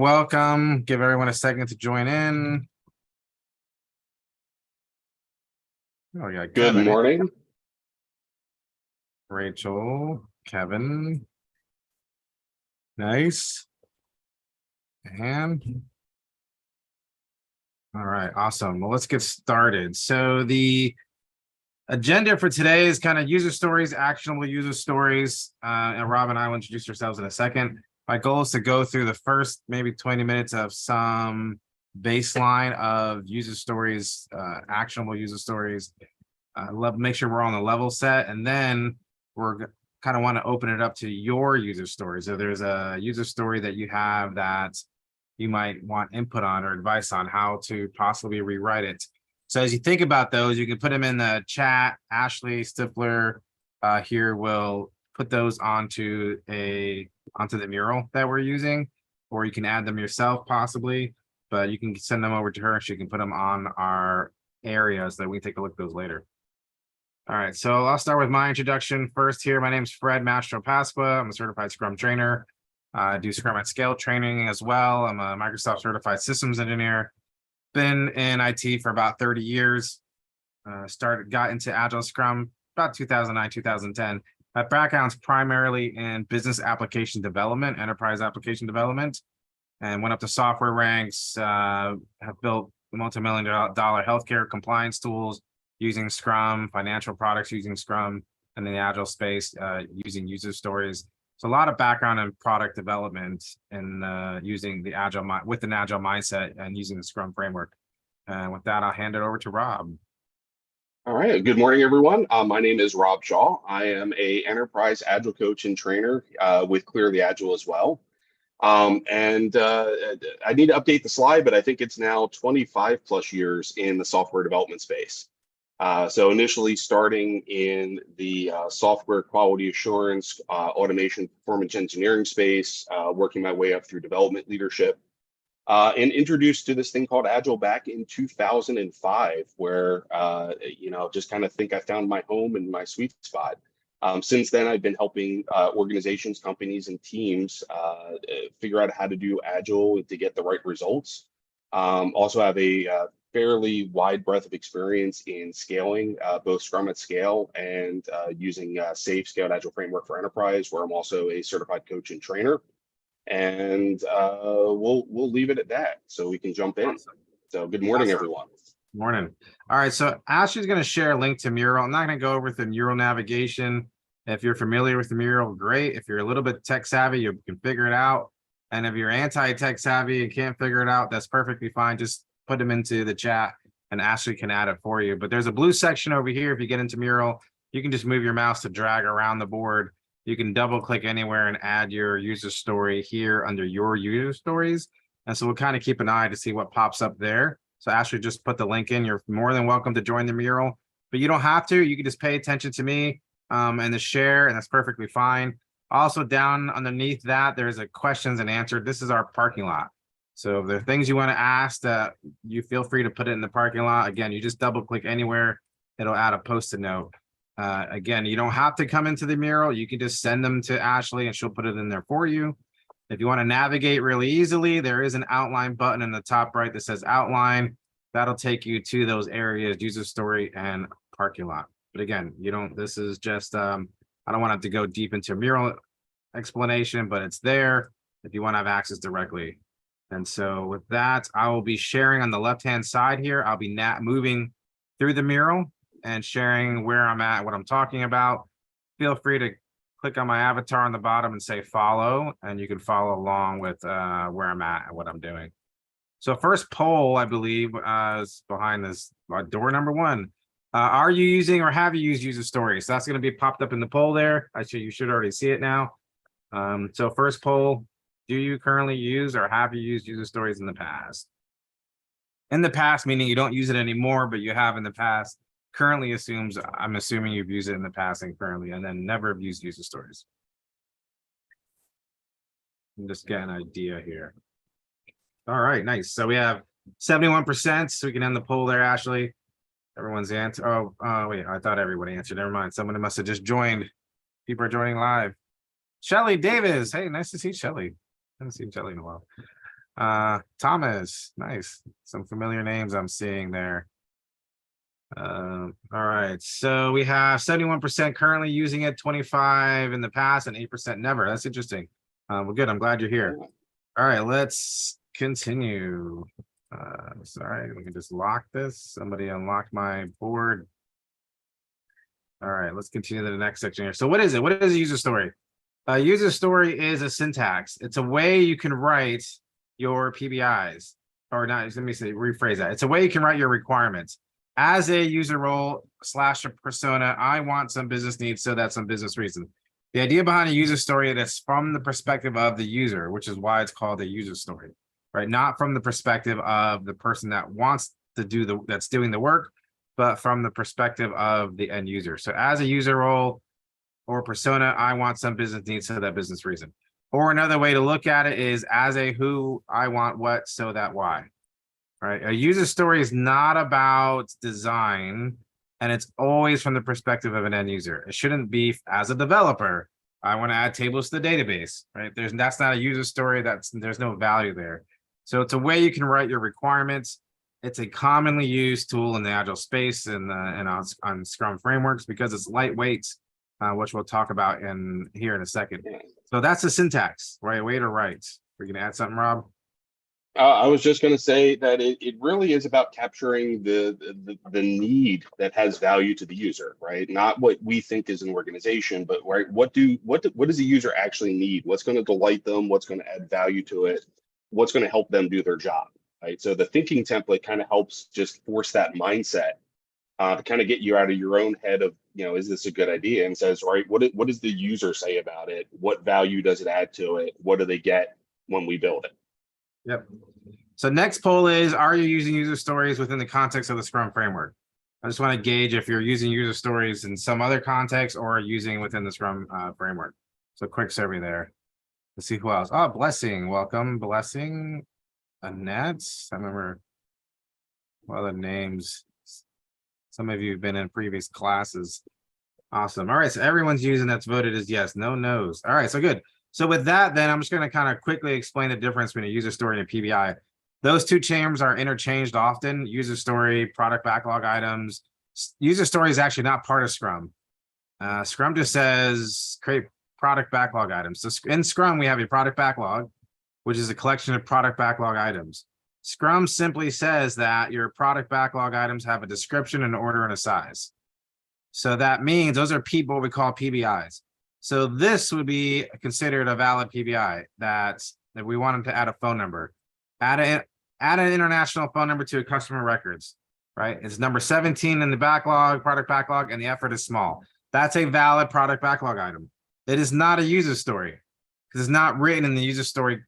Welcome. Give everyone a second to join in. Oh, yeah, Good Kevin, morning. Rachel, Kevin. Nice. And all right, awesome. Well, let's get started. So the agenda for today is kind of user stories, actionable user stories. And Rob and I will introduce ourselves in a second. My goal is to go through the first maybe 20 minutes of some baseline of user stories, actionable user stories. Love make sure we're on the level set, and then we're kind of want to open it up to your user stories. So there's a user story that you have that you might want input on or advice on how to possibly rewrite it. So as you think about those, you can put them in the chat. Ashley Stifler here will put those onto the mural that we're using, or you can add them yourself possibly, but you can send them over to her and she can put them on our areas that we can take a look at those later. All right, so I'll start with my introduction first here. My name is Fred Mastro-Pasqua. I'm a certified Scrum trainer. I do Scrum at Scale training as well. I'm a Microsoft certified systems engineer. Been in IT for about 30 years. Got into Agile Scrum about 2009, 2010. My background's primarily in business application development, enterprise application development, and went up to software ranks, have built multi-million-dollar healthcare compliance tools using Scrum, financial products using Scrum, and in the Agile space using user stories. So a lot of background in product development and using the Agile with an Agile mindset and using the Scrum framework. And with that, I'll hand it over to Rob. All right. Good morning, everyone. My name is Rob Shaw. I am a enterprise Agile coach and trainer with Clearly Agile as well. I need to update the slide, but I think it's now 25 plus years in the software development space. So initially starting in the software quality assurance, automation, performance engineering space, working my way up through development leadership, and introduced to this thing called Agile back in 2005, where, just kind of think I found my home and my sweet spot. Since then, I've been helping organizations, companies, and teams figure out how to do Agile to get the right results. Also have a fairly wide breadth of experience in scaling, both Scrum at Scale and using SAFe Scaled Agile Framework for Enterprise, where I'm also a certified coach and trainer. And we'll leave it at that so we can jump in. So good morning, everyone. Morning. All right, so Ashley's going to share a link to Mural. I'm not going to go over the Mural navigation. If you're familiar with the Mural, great. If you're a little bit tech savvy, you can figure it out. And if you're anti-tech savvy and can't figure it out, that's perfectly fine. Just put them into the chat and Ashley can add it for you. But there's a blue section over here. If you get into Mural, you can just move your mouse to drag around the board. You can double click anywhere and add your user story here under your user stories. And so we'll kind of keep an eye to see what pops up there. So Ashley just put the link in. You're more than welcome to join the Mural, but you don't have to. You can just pay attention to me and the share, and that's perfectly fine. Also down underneath that, there's a questions and answer. This is our parking lot. So if there are things you want to ask, that you feel free to put it in the parking lot. Again, you just double click anywhere. It'll add a post-it note. Again, you don't have to come into the Mural. You can just send them to Ashley and she'll put it in there for you. If you want to navigate really easily, there is an outline button in the top right that says outline. That'll take you to those areas, user story and parking lot. But again, this is just, I don't want to go deep into Mural explanation, but it's there if you want to have access directly. And so with that, I will be sharing on the left-hand side here. I'll be moving through the Mural and sharing where I'm at, what I'm talking about. Feel free to click on my avatar on the bottom and say follow, and you can follow along with where I'm at and what I'm doing. So first poll, I believe, is behind this door number 1. Are you using or have you used user stories? So that's going to be popped up in the poll there. Actually, you should already see it now. So first poll, do you currently use or have you used user stories in the past? In the past, meaning you don't use it anymore, but you have in the past. Currently I'm assuming you've used it in the past and currently, and then never have used user stories. Just get an idea here. All right, nice. So we have 71%. So we can end the poll there, Ashley. Everyone's answered. Oh, wait, I thought everyone answered. Never mind. Someone must have just joined. People are joining live. Shelly Davis. Hey, nice to see Shelly. I haven't seen Shelly in a while. Thomas, nice. Some familiar names I'm seeing there. All right, so we have 71% currently using it, 25 in the past, and 8% never. That's interesting. Well, good. I'm glad you're here. All right, let's continue. Sorry, we can just lock this. Somebody unlocked my board. All right, let's continue to the next section here. So what is it? What is a user story? A user story is a syntax. It's a way you can write your PBIs, or not. Let me say, rephrase that. It's a way you can write your requirements. As a user role / a persona, I want some business needs, so that's some business reason. The idea behind a user story is from the perspective of the user, which is why it's called a user story, right? Not from the perspective of the person that wants to do that's doing the work, but from the perspective of the end user. So as a user role or persona, I want some business needs, so that business reason. Or another way to look at it is as a who, I want what, so that why. Right? A user story is not about design, and it's always from the perspective of an end user. It shouldn't be as a developer. I want to add tables to the database, right? That's not a user story. There's no value there. So it's a way you can write your requirements. It's a commonly used tool in the agile space and on Scrum frameworks because it's lightweight, which we'll talk about here in a second. So that's the syntax, right? Way to write. We're gonna add something, Rob? I was just going to say that it really is about capturing the need that has value to the user, right? Not what we think is an organization, but right, what does the user actually need? What's going to delight them? What's going to add value to it? What's going to help them do their job, right? So the thinking template kind of helps just force that mindset to kind of get you out of your own head of, is this a good idea? And says, right, what does the user say about it? What value does it add to it? What do they get when we build it? Yep. So next poll is, are you using user stories within the context of the Scrum framework? I just want to gauge if you're using user stories in some other context or using within the Scrum framework. So quick survey there. Let's see who else. Oh, Blessing. Welcome, Blessing. Annette. I remember the names. Some of you have been in previous classes. Awesome. All right. So everyone's using that's voted as yes, no no's. All right. So good. So with that, then I'm just going to kind of quickly explain the difference between a user story and a PBI. Those two terms are interchanged often. User story, product backlog items. User story is actually not part of Scrum. Scrum just says create product backlog items. So in Scrum, we have a product backlog, which is a collection of product backlog items. Scrum simply says that your product backlog items have a description, an order, and a size. So that means those are what we call PBIs. So this would be considered a valid PBI that we wanted to add a phone number. Add an international phone number to a customer records, right? It's number 17 in the backlog, product backlog, and the effort is small. That's a valid product backlog item. It is not a user story because it's not written in the user story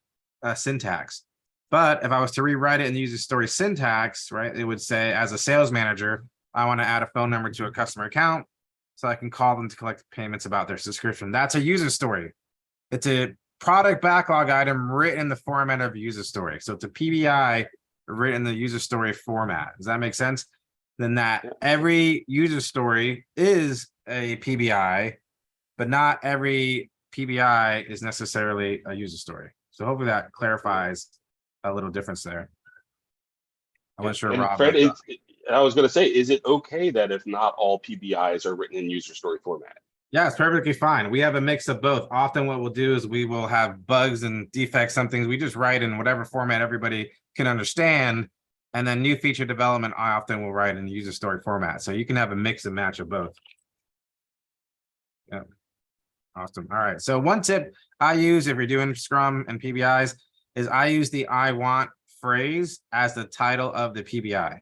syntax. But if I was to rewrite it in the user story syntax, right, it would say, as a sales manager, I want to add a phone number to a customer account so I can call them to collect payments about their subscription. That's a user story. It's a product backlog item written in the format of a user story. So it's a PBI written in the user story format. Does that make sense? Then every user story is a PBI, but not every PBI is necessarily a user story. So hopefully that clarifies a little difference there. I'm not sure, Rob. Fred, I was going to say, is it okay that if not all PBIs are written in user story format? Yeah, it's perfectly fine. We have a mix of both. Often what we'll do is we will have bugs and defects, some things we just write in whatever format everybody can understand. And then new feature development, I often will write in user story format. So you can have a mix and match of both. Yeah. Awesome. All right. So one tip I use if you're doing Scrum and PBIs is I use the I want phrase as the title of the PBI.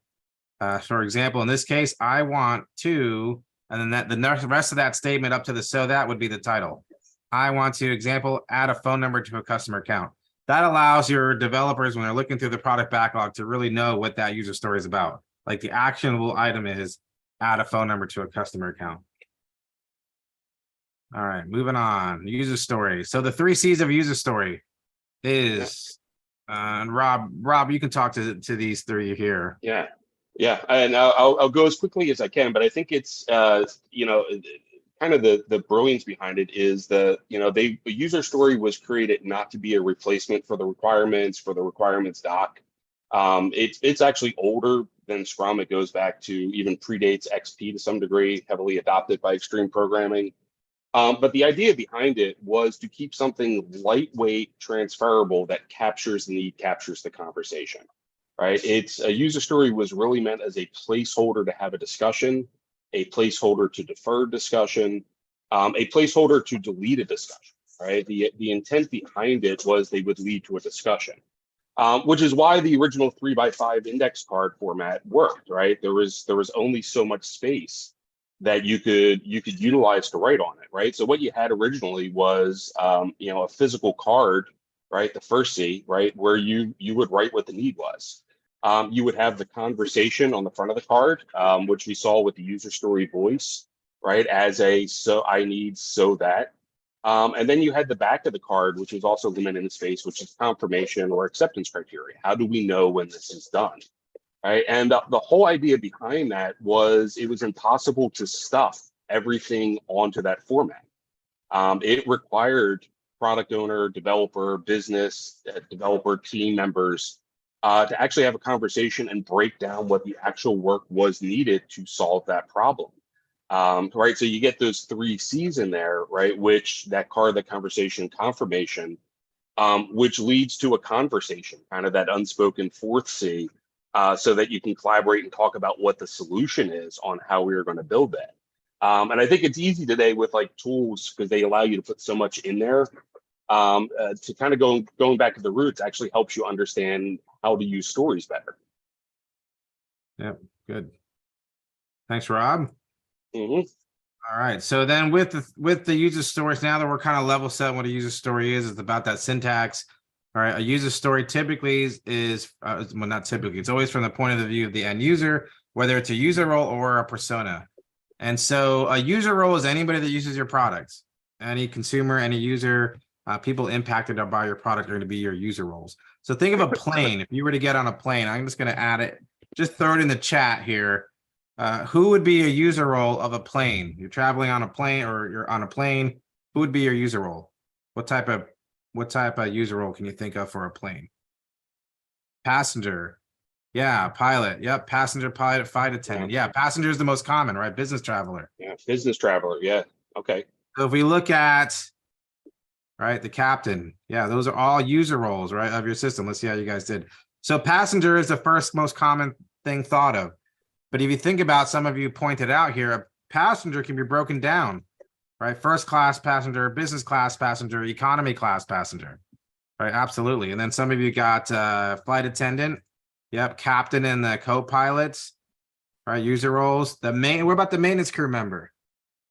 For example, in this case, I want to, and then the rest of that statement up to the so that would be the title. I want to, example, add a phone number to a customer account. That allows your developers, when they're looking through the product backlog, to really know what that user story is about. Like the actionable item is add a phone number to a customer account. All right, moving on. User story. So the 3 C's of a user story is, and Rob, you can talk to these 3 here. Yeah, and I'll go as quickly as I can, but I think it's kind kind of the brilliance behind it is the user story was created not to be a replacement for the requirements doc. It's actually older than Scrum. It goes back to even predates XP to some degree, heavily adopted by extreme programming. But the idea behind it was to keep something lightweight, transferable that captures the need, captures the conversation, right? It's a user story was really meant as a placeholder to have a discussion, a placeholder to defer discussion, a placeholder to delete a discussion, right? The intent behind it was they would lead to a discussion, which is why the original 3x5 index card format worked, right? There was only so much space that you could utilize to write on it, right? So what you had originally was a physical card, right? The first C, right, where you would write what the need was. You would have the conversation on the front of the card, which we saw with the user story voice, right, as a so I need so that. And then you had the back of the card, which is also limited in space, which is confirmation or acceptance criteria. How do we know when this is done? Right. And the whole idea behind that was it was impossible to stuff everything onto that format. It required product owner, developer, business, developer, team members to actually have a conversation and break down what the actual work was needed to solve that problem. Right. So you get those 3 C's in there, right? Which that card, the conversation, confirmation, which leads to a conversation, kind of that unspoken 4th C, so that you can collaborate and talk about what the solution is on how we are going to build that. And I think it's easy today with like tools because they allow you to put so much in there. To kind of going back to the roots actually helps you understand how to use stories better. Yep, good. Thanks, Rob. Mm-hmm. All right. So then with the user stories, now that we're kind of level set what a user story is, it's about that syntax. All right. A user story typically is well, not typically, it's always from the point of the view of the end user, whether it's a user role or a persona. And so a user role is anybody that uses your product, any consumer, any user, people impacted by your product are going to be your user roles. So think of a plane. If you were to get on a plane, I'm just going to add it, just throw it in the chat here. Who would be a user role of a plane? You're traveling on a plane or you're on a plane. Who would be your user role? What type of user role can you think of for a plane? Passenger. Yeah, pilot. Yep, passenger, pilot, flight attendant. Yeah, passenger is the most common, right? Business traveler. Yeah, business traveler. Yeah. Okay. So if we look at, right, the captain. Yeah, those are all user roles, right, of your system. Let's see how you guys did. So passenger is the first most common thing thought of. But if you think about, some of you pointed out here, a passenger can be broken down, right? First class passenger, business class passenger, economy class passenger, right? Absolutely. And then some of you got flight attendant. Yep, captain and the co-pilots, right? User roles. What about the maintenance crew member,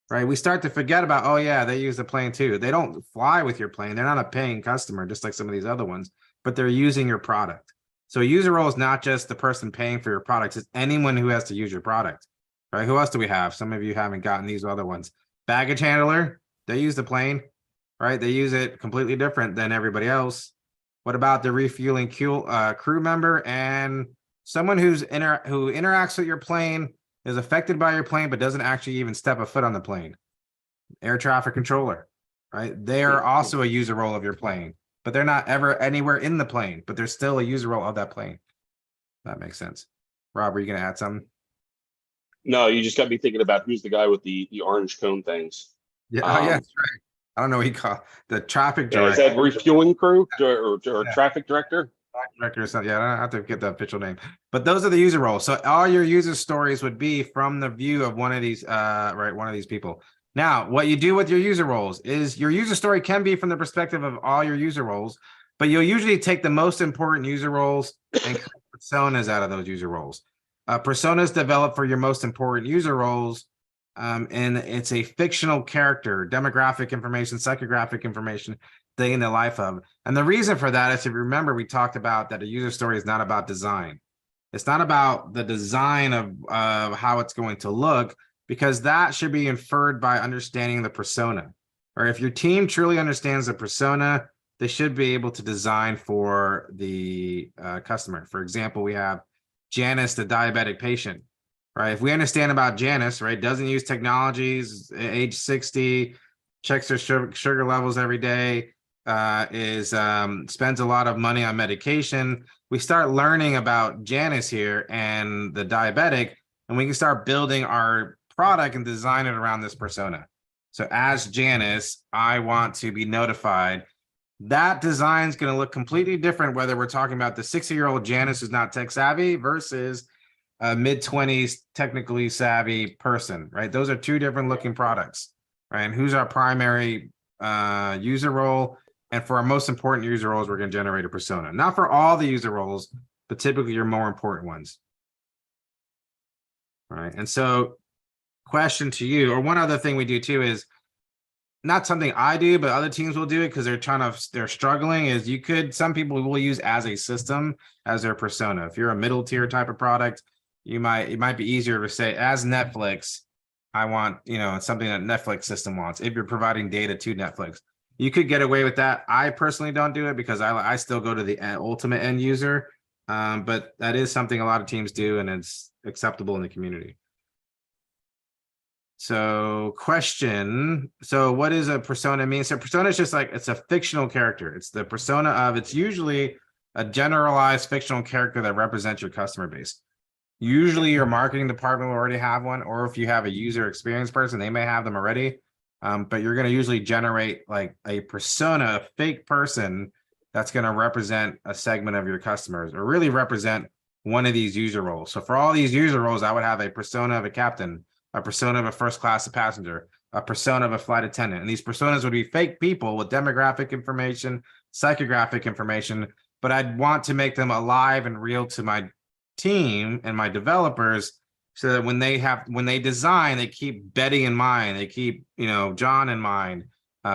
right? We start to forget about, oh yeah, they use the plane too. They don't fly with your plane. They're not a paying customer, just like some of these other ones, but they're using your product. So a user role is not just the person paying for your products, it's anyone who has to use your product, right? Who else do we have? Some of you haven't gotten these other ones. Baggage handler, they use the plane, right? They use it completely different than everybody else. What about the refueling crew member and someone who interacts with your plane, is affected by your plane, but doesn't actually even step a foot on the plane? Air traffic controller, right? They are also a user role of your plane, but they're not ever anywhere in the plane, but they're still a user role of that plane. That makes sense. Rob, are you going to add something? No, you just got me thinking about who's the guy with the orange cone things. Yeah, oh, yeah, that's right. I don't know what he called the traffic Yeah, is director. that refueling crew or traffic director? Director or something. Yeah, I don't have to get the official name, but those are the user roles. So all your user stories would be from the view of one of these, right, one of these people. Now, what you do with your user roles is your user story can be from the perspective of all your user roles, but you'll usually take the most important user roles and create personas out of those user roles. Personas developed for your most important user roles, and it's a fictional character, demographic information, psychographic information, day in the life of. And the reason for that is, if you remember, we talked about that a user story is not about design. It's not about the design of how it's going to look, because that should be inferred by understanding the persona. Or if your team truly understands the persona, they should be able to design for the customer. For example, we have Janice, the diabetic patient. right? If we understand about Janice, right, doesn't use technologies, age 60, checks her sugar levels every day, spends a lot of money on medication. We start learning about Janice here and the diabetic, and we can start building our product and design it around this persona. So as Janice, I want to be notified. That design is going to look completely different whether we're talking about the 60-year-old Janice who's not tech savvy versus a mid-20s technically savvy person, right? Those are two different looking products, right? And who's our primary user role? And for our most important user roles, we're going to generate a persona. Not for all the user roles, but typically your more important ones. Right. And so question to you, or one other thing we do too is not something I do, but other teams will do it because they're struggling, is some people will use as a system as their persona. If you're a middle tier type of product, it might be easier to say as Netflix, I want, something that Netflix system wants. If you're providing data to Netflix, you could get away with that. I personally don't do it because I still go to the ultimate end user. But that is something a lot of teams do, and it's acceptable in the community. So question, so what does a persona mean? So persona is just like, it's a fictional character. It's the persona of, it's usually a generalized fictional character that represents your customer base. Usually your marketing department will already have one, or if you have a user experience person, they may have them already. But you're going to usually generate like a persona, a fake person that's going to represent a segment of your customers, or really represent one of these user roles. So for all these user roles, I would have a persona of a captain, a persona of a first class passenger, a persona of a flight attendant. And these personas would be fake people with demographic information, psychographic information, but I'd want to make them alive and real to my team and my developers, so that when they design, they keep Betty in mind, they keep, John in mind,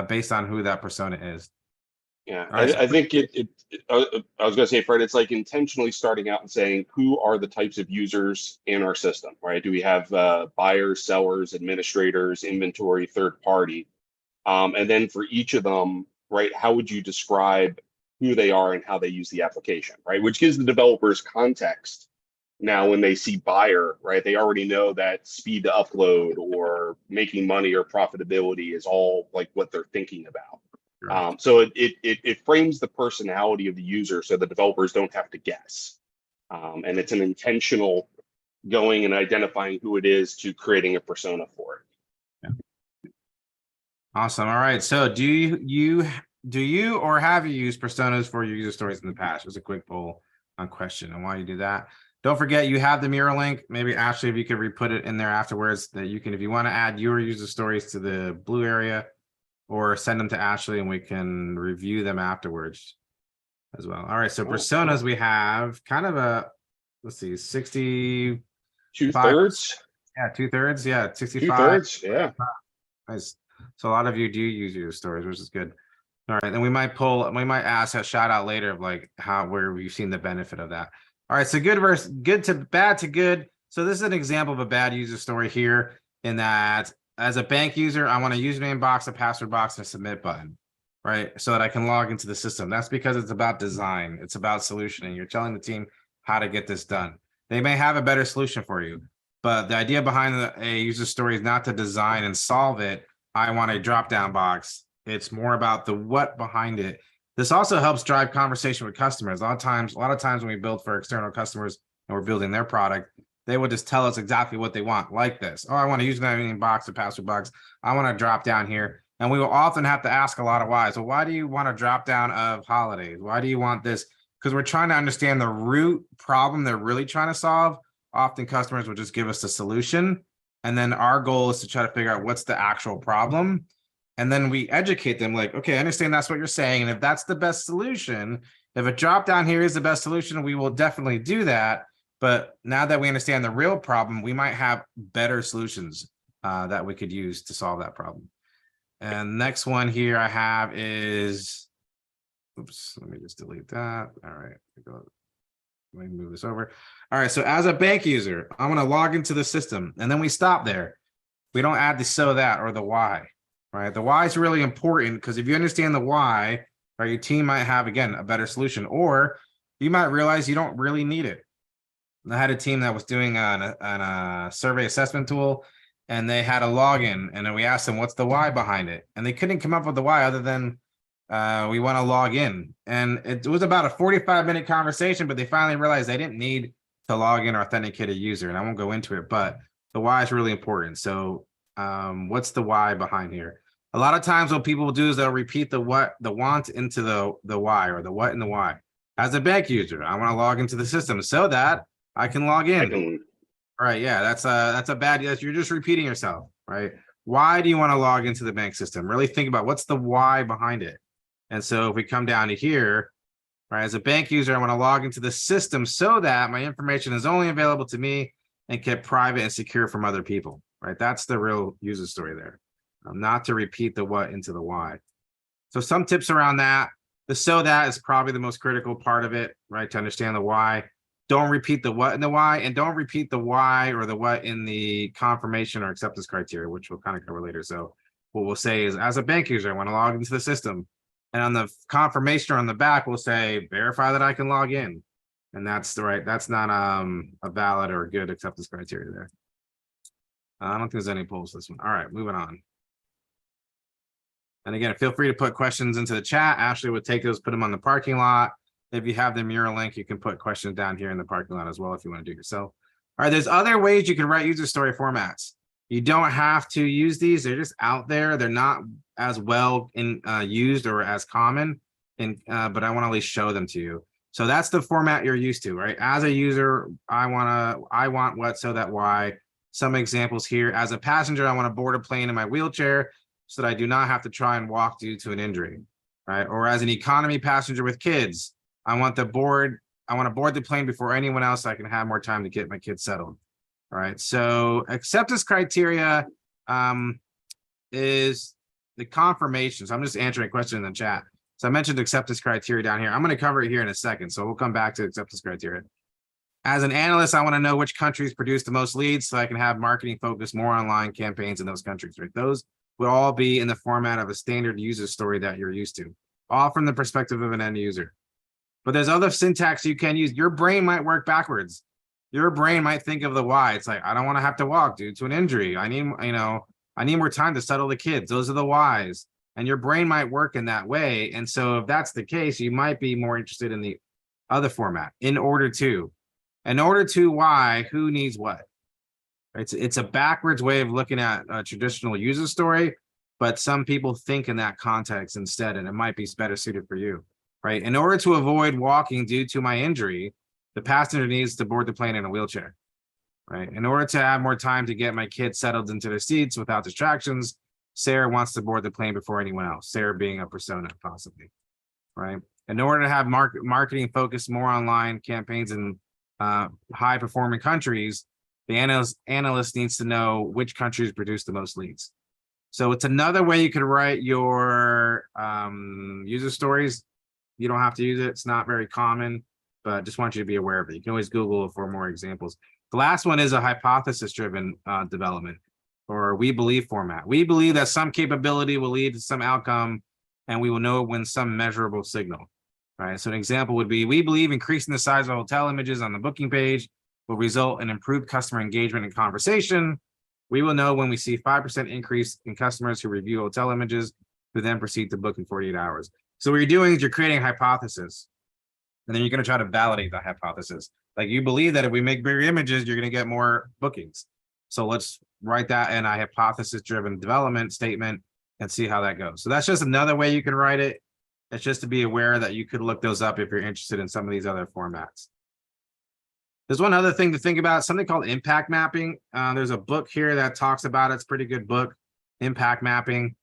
based on who that persona is. Yeah, Right, I think I was going to say, Fred, it's like intentionally starting out and saying, who are the types of users in our system, right? Do we have buyers, sellers, administrators, inventory, third party? And then for each of them, right, how would you describe who they are and how they use the application, right? Which gives the developers context. Now, when they see buyer, right, they already know that speed to upload or making money or profitability is all like what they're thinking about. So it frames the personality of the user so the developers don't have to guess. And it's an intentional going and identifying who it is to creating a persona for it. Yeah. Awesome. All right. So do you or have you used personas for your user stories in the past? Just a quick poll on question on why you do that. Don't forget, you have the Miro link. Maybe Ashley, if you could re-put it in there afterwards, that you can, if you want to add your user stories to the blue area, or send them to Ashley and we can review them afterwards as well. All right, so personas, we have kind of let's see, 65. 2/3. Yeah, 2/3. Yeah, 65. 2/3. Yeah. Nice. So a lot of you do use your stories, which is good. All right, then we might ask a shout out later of like where we've seen the benefit of that. All right, so good to bad to good. So this is an example of a bad user story here, in that as a bank user, I want a username box, a password box, and a submit button, right? So that I can log into the system. That's because it's about design. It's about solutioning. You're telling the team how to get this done. They may have a better solution for you, but the idea behind a user story is not to design and solve it. I want a drop-down box. It's more about the what behind it. This also helps drive conversation with customers. A lot of times when we build for external customers and we're building their product, they will just tell us exactly what they want, like this. Oh, I want a username box, a password box. I want to drop down here. And we will often have to ask a lot of whys. So why do you want a drop down of holidays? Why do you want this? Because we're trying to understand the root problem they're really trying to solve. Often customers will just give us the solution. And then our goal is to try to figure out what's the actual problem. And then we educate them like, okay, I understand that's what you're saying. And if that's the best solution, if a drop down here is the best solution, we will definitely do that. But now that we understand the real problem, we might have better solutions that we could use to solve that problem. And next one here I have is, oops, let me just delete that. All right, let me move this over. All right, so as a bank user, I'm going to log into the system, and then we stop there. We don't add the so that or the why, right? The why is really important, because if you understand the why, right, your team might have, again, a better solution, or you might realize you don't really need it. I had a team that was doing a survey assessment tool, and they had a login, and then we asked them what's the why behind it, and they couldn't come up with the why other than we want to log in. And it was about a 45-minute conversation, but they finally realized they didn't need to log in or authenticate a user. And I won't go into it, but the why is really important. So what's the why behind here? A lot of times what people will do is they'll repeat the what, the want into the why, or the what and the why. As a bank user, I want to log into the system so that I can log in. Right. Yeah, that's a bad, you're just repeating yourself, right? Why do you want to log into the bank system? Really think about what's the why behind it. And so if we come down to here, right, as a bank user, I want to log into the system so that my information is only available to me and kept private and secure from other people, right? That's the real user story there. Not to repeat the what into the why. So some tips around that. The so that is probably the most critical part of it, right? To understand the why. Don't repeat the what and the why, and don't repeat the why or the what in the confirmation or acceptance criteria, which we'll kind of cover later. So what we'll say is, as a bank user, I want to log into the system. And on the confirmation or on the back, we'll say, verify that I can log in. And that's the right, that's not a valid or good acceptance criteria there. I don't think there's any polls this one. All right, moving on. And again, feel free to put questions into the chat. Ashley would take those, put them on the parking lot. If you have the mural link, you can put questions down here in the parking lot as well if you want to do it yourself. All right, there's other ways you can write user story formats. You don't have to use these. They're just out there. They're not as well used or as common, but I want to at least show them to you. So that's the format you're used to, right? As a user, I want what, so that why. Some examples here. As a passenger, I want to board a plane in my wheelchair so that I do not have to try and walk due to an injury, right? Or as an economy passenger with kids, I want to board the plane before anyone else so I can have more time to get my kids settled. All right, so acceptance criteria is the confirmation. So I'm just answering a question in the chat. So I mentioned acceptance criteria down here. I'm going to cover it here in a second. So we'll come back to acceptance criteria. As an analyst, I want to know which countries produce the most leads so I can have marketing focus more online campaigns in those countries, right? Those will all be in the format of a standard user story that you're used to, all from the perspective of an end user. But there's other syntax you can use. Your brain might work backwards. Your brain might think of the why. It's like, I don't want to have to walk due to an injury. I need more time to settle the kids. Those are the whys. And your brain might work in that way. And so if that's the case, you might be more interested in the other format. In order to why, who needs what. It's a backwards way of looking at a traditional user story, but some people think in that context instead, and it might be better suited for you, right? In order to avoid walking due to my injury, the passenger needs to board the plane in a wheelchair, right? In order to have more time to get my kids settled into their seats without distractions, Sarah wants to board the plane before anyone else, Sarah being a persona possibly, right? In order to have marketing focus more online campaigns in high performing countries, the analyst needs to know which countries produce the most leads. So it's another way you could write your user stories. You don't have to use it. It's not very common, but just want you to be aware of it. You can always Google for more examples. The last one is a hypothesis-driven development, or we believe format. We believe that some capability will lead to some outcome, and we will know when some measurable signal. Right. So an example would be, we believe increasing the size of hotel images on the booking page will result in improved customer engagement and conversation. We will know when we see 5% increase in customers who review hotel images, who then proceed to book in 48 hours. So what you're doing is you're creating a hypothesis, and then you're going to try to validate the hypothesis. Like, you believe that if we make bigger images, you're going to get more bookings. So let's write that in a hypothesis-driven development statement and see how that goes. So that's just another way you can write it. It's just to be aware that you could look those up if you're interested in some of these other formats. There's one other thing to think about, something called impact mapping. There's a book here that talks about it. It's a pretty good book, impact mapping.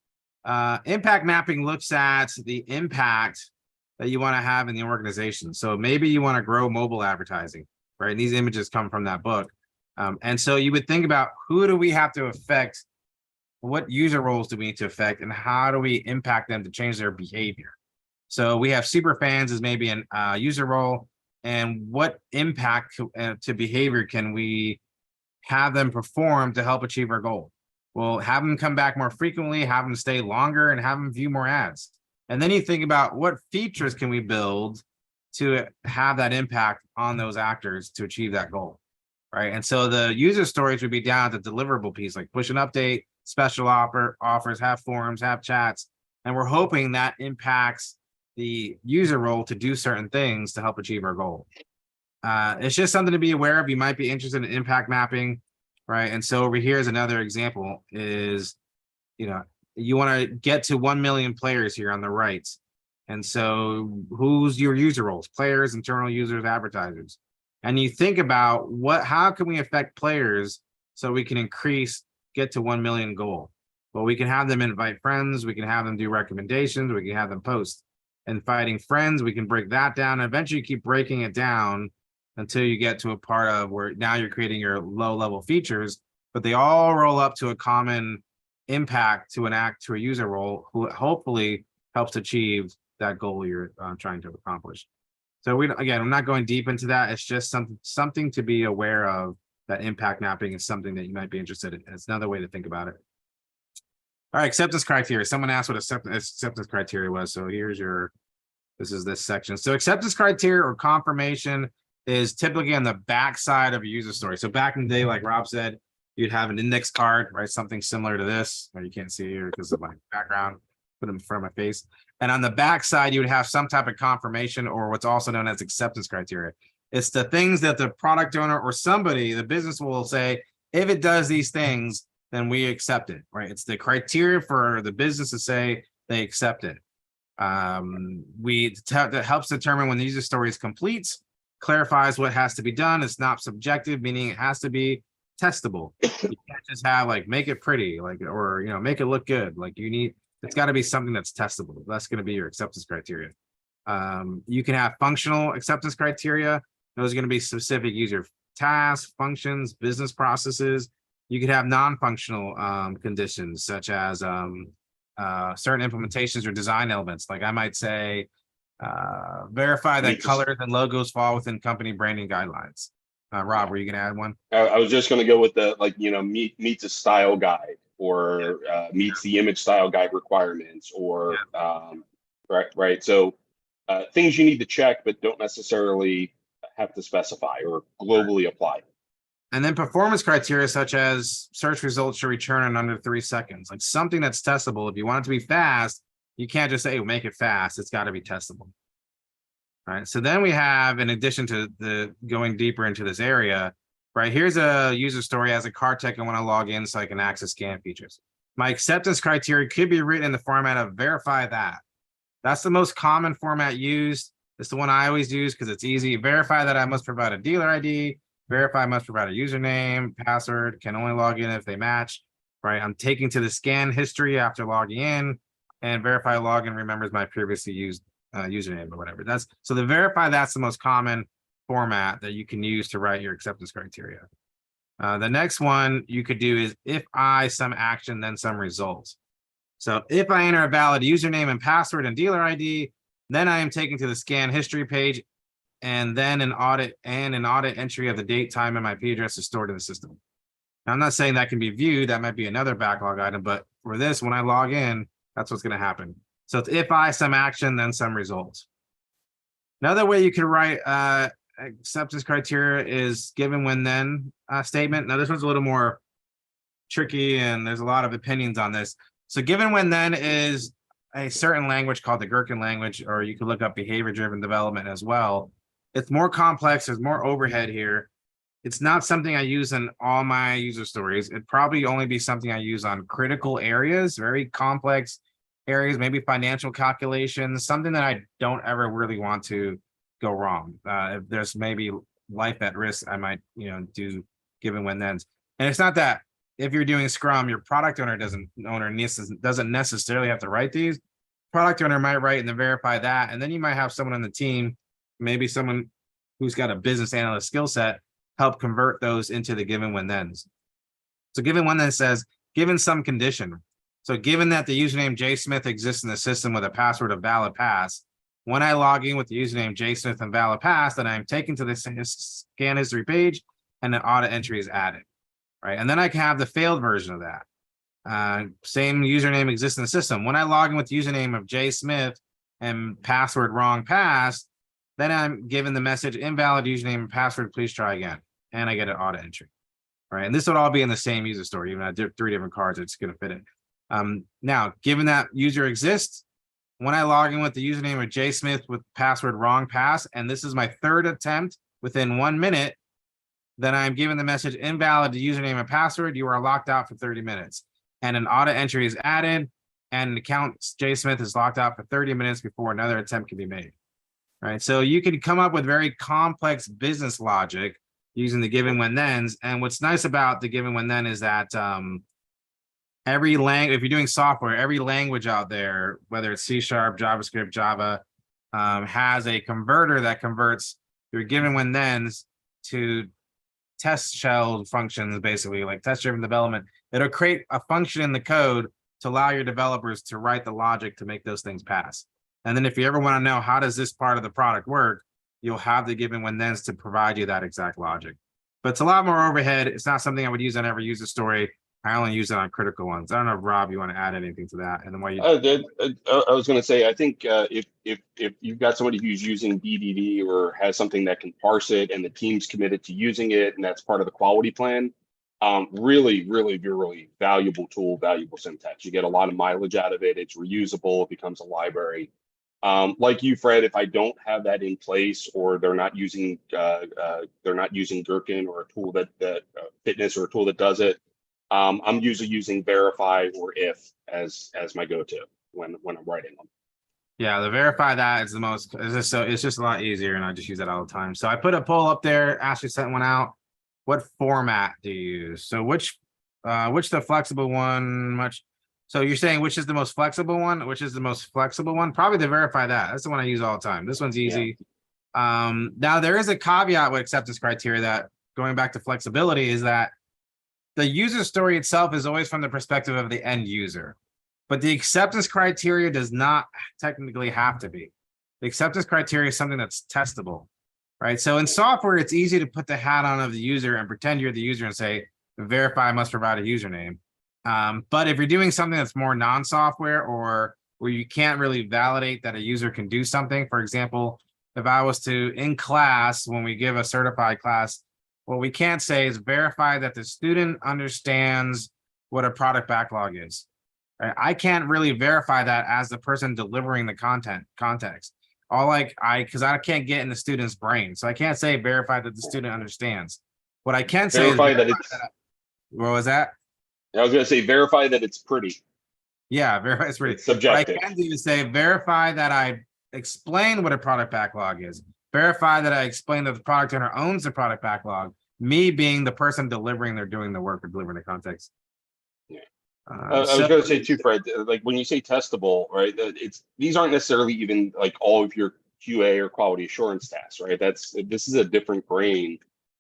Impact mapping looks at the impact that you want to have in the organization. So maybe you want to grow mobile advertising, right? And these images come from that book. And so you would think about, who do we have to affect? What user roles do we need to affect? And how do we impact them to change their behavior? So we have super fans as maybe an user role, and what impact to behavior can we have them perform to help achieve our goal? Well, have them come back more frequently, have them stay longer, and have them view more ads. And then you think about, what features can we build to have that impact on those actors to achieve that goal, right? And so the user stories would be down at the deliverable piece, like push an update, special offers, have forums, have chats, and we're hoping that impacts the user role to do certain things to help achieve our goal. It's just something to be aware of. You might be interested in impact mapping, right? And so over here is another example is, you know, you want to get to 1 million players here on the right. And so who's your user roles? Players, internal users, advertisers. And you think about how can we affect players so we can get to 1 million goal? Well, we can have them invite friends. We can have them do recommendations. We can have them post. And fighting friends, we can break that down. And eventually you keep breaking it down until you get to a part of where now you're creating your low level features, but they all roll up to a common impact to a user role who hopefully helps achieve that goal you're trying to accomplish. So again, I'm not going deep into that. It's just something to be aware of, that impact mapping is something that you might be interested in. It's another way to think about it. All right, acceptance criteria. Someone asked what acceptance criteria was. So this is this section. So acceptance criteria or confirmation is typically on the back side of a user story. So back in the day, like Rob said, you'd have an index card, right? Something similar to this. Or you can't see here because of my background, put them in front of my face. And on the back side, you would have some type of confirmation or what's also known as acceptance criteria. It's the things that the product owner or somebody, the business will say, if it does these things, then we accept it, right? It's the criteria for the business to say they accept it. That helps determine when the user story is complete, clarifies what has to be done. It's not subjective, meaning it has to be testable. You can't just have like make it pretty, like, or make it look good. Like it's got to be something that's testable. That's going to be your acceptance criteria. You can have functional acceptance criteria. Those are going to be specific user tasks, functions, business processes. You could have non-functional conditions such as certain implementations or design elements. Like I might say, verify that colors and logos fall within company branding guidelines. Rob, were you going to add one? I was just going to go with the meets a style guide or meets the image style guide requirements or right. So things you need to check but don't necessarily have to specify or globally apply. And then performance criteria such as search results should return in under 3 seconds, like something that's testable. If you want it to be fast, you can't just say, make it fast. It's got to be testable. All right. So then we have, in addition to the going deeper into this area, right, here's a user story as a car tech. I want to log in so I can access scan features. My acceptance criteria could be written in the format of verify that. That's the most common format used. It's the one I always use because it's easy. Verify that I must provide a dealer ID. Verify I must provide a username, password, can only log in if they match, right? I'm taking to the scan history after logging in, and verify login remembers my previously used username or whatever. So the verify, that's the most common format that you can use to write your acceptance criteria. The next one you could do is if I some action, then some results. So if I enter a valid username and password and dealer ID, then I am taken to the scan history page, and then an audit entry of the date, time, and my IP address is stored in the system. Now, I'm not saying that can be viewed. That might be another backlog item, but for this, when I log in, that's what's going to happen. So it's if I some action, then some results. Another way you can write acceptance criteria is given when then statement. Now, this one's a little more tricky, and there's a lot of opinions on this. So given when then is a certain language called the Gherkin language, or you could look up behavior-driven development as well. It's more complex. There's more overhead here. It's not something I use in all my user stories. It'd probably only be something I use on critical areas, very complex areas, maybe financial calculations, something that I don't ever really want to go wrong. If there's maybe life at risk, I might, do given when thens. And it's not that if you're doing Scrum, your product owner doesn't necessarily have to write these. Product owner might write and then verify that. And then you might have someone on the team, maybe someone who's got a business analyst skill set, help convert those into the given when thens. So given when then says, given some condition. So given that the username JSmith exists in the system with a password of valid pass, when I log in with the username JSmith and valid pass, then I'm taken to the scan history page and an audit entry is added. Right. And then I can have the failed version of that. Same username exists in the system. When I log in with the username of JSmith and password wrong pass, Then I'm given the message invalid username and password, please try again. And I get an auto entry. Right. And this would all be in the same user story, even at 3 different cards, it's going to fit in. Now, given that user exists, when I log in with the username of jsmith with password wrong pass, and this is my third attempt within 1 minute, then I'm given the message invalid to username and password. You are locked out for 30 minutes. And an auto entry is added, and an account jsmith is locked out for 30 minutes before another attempt can be made. Right. So you can come up with very complex business logic using the given when thens. And what's nice about the given when then is that every language, if you're doing software, every language out there, whether it's C#, JavaScript, Java, has a converter that converts your given when thens to test shell functions, basically like test driven development. It'll create a function in the code to allow your developers to write the logic to make those things pass. And then if you ever want to know how does this part of the product work, you'll have the given when thens to provide you that exact logic. But it's a lot more overhead. It's not something I would use on every user story. I only use it on critical ones. I don't know, Rob, you want to add anything to that? And then why you? I was going to say, I think if you've got somebody who's using BDD or has something that can parse it, and the team's committed to using it, and that's part of the quality plan, really valuable tool, valuable syntax. You get a lot of mileage out of it. It's reusable. It becomes a library. Like you, Fred, if I don't have that in place, or they're not using Gherkin or a tool that Fitness or a tool that does it, I'm usually using verify or if as my go-to when I'm writing them. Yeah, the verify that is the most. It's just a lot easier, and I just use that all the time. So I put a poll up there. Ashley sent one out. What format do you use? So which the flexible one? Much. So you're saying which is the most flexible one? Which is the most flexible one? Probably the verify that. That's the one I use all the time. This one's easy. Yeah. Now there is a caveat with acceptance criteria that, going back to flexibility, is that the user story itself is always from the perspective of the end user, but the acceptance criteria does not technically have to be. The acceptance criteria is something that's testable, right? So in software, it's easy to put the hat on of the user and pretend you're the user and say, verify must provide a username. But if you're doing something that's more non-software, or where you can't really validate that a user can do something, for example, if I was to, in class, when we give a certified class, what we can't say is verify that the student understands what a product backlog is. Right? I can't really verify that as the person delivering the context. Because I can't get in the student's brain. So I can't say verify that the student understands. What I can say verify is that it's. What was that? I was going to say verify that it's pretty. Yeah, verify it's pretty. It's subjective. What I can do is say verify that I explain what a product backlog is. Verify that I explain that the product owner owns the product backlog, me being the person delivering, they're doing the work or delivering the context. Yeah. I was going to say too, Fred, like when you say testable, right, these aren't necessarily even like all of your QA or quality assurance tasks, right? This is a different grain